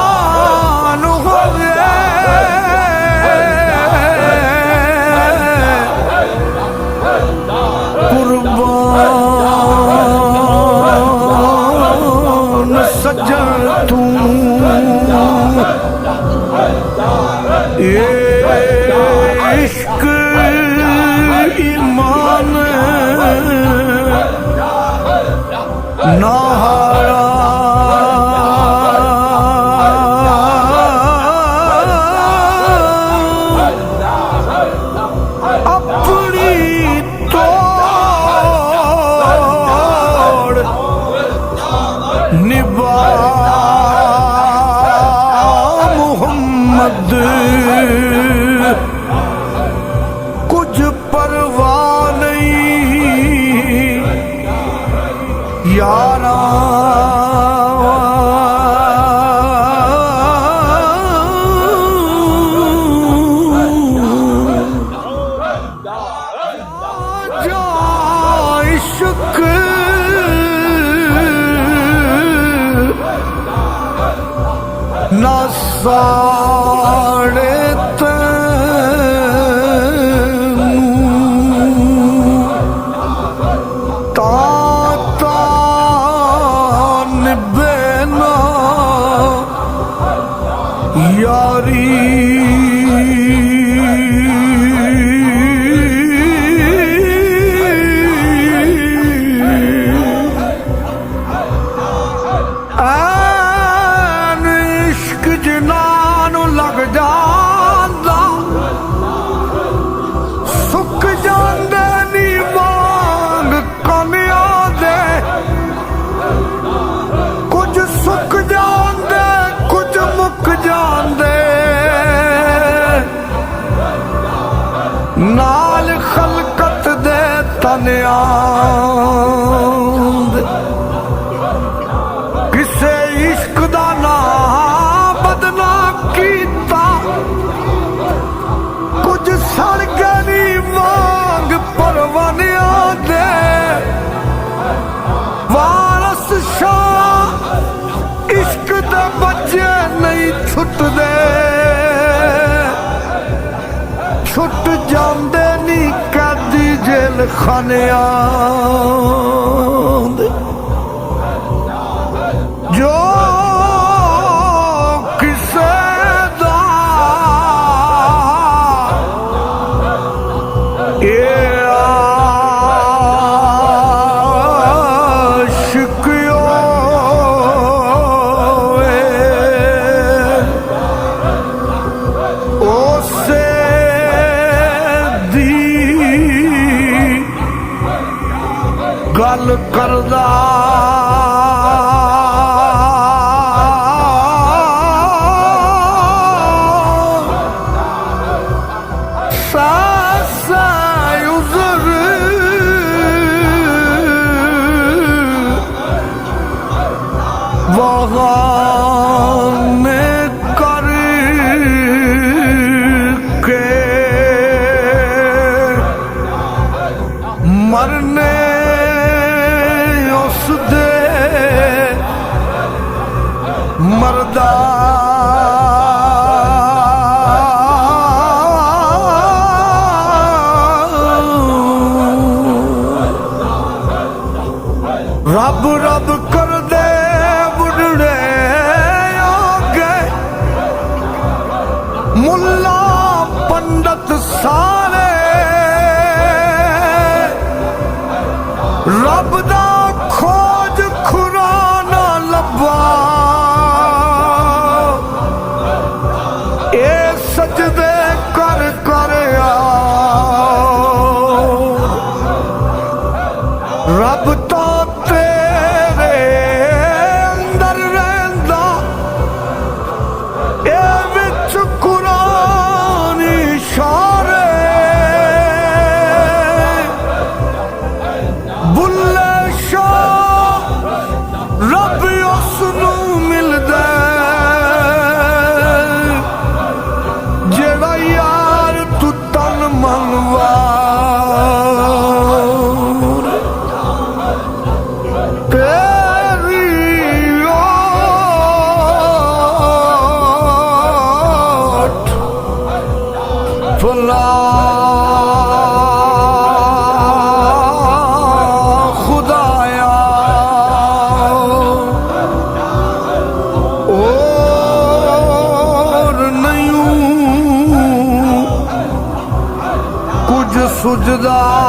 जान हो कुर्बान सज्जन तू ये इश्क ईमान नाहारा अपनी तोड़ निभा मोहम्मद कुछ परवाह नहीं यारा जा इश्क ना साड़े यारी ऐन इश्क जिन्हां नूं लग जांदा सुक जांदे नी वांग कमियां दे कुछ सुक जांदे कुछ मुक जांदे नाल खलकत दे तनियां किसे इश्क दा नाम बदनाम कीता कुछ सड़ गई वांग परवानियां दे वारस शाह इश्क दे बच्चे नहीं छुटदे छुट जांदे नी कैदी जेल खानियां दे जो किसे दा ये आशिक ओसे दी गल करदा में कर के मरने उस दे मरदा रब रब कर दे बुढ़ड़े आगे मुल्ला पंडित सारे रब दा खोज खुराना लब्बा ए सजदे कर कर रब तो तेरे अंदर रहंदा ए विच कुरान इशारे ਖੁਦਾ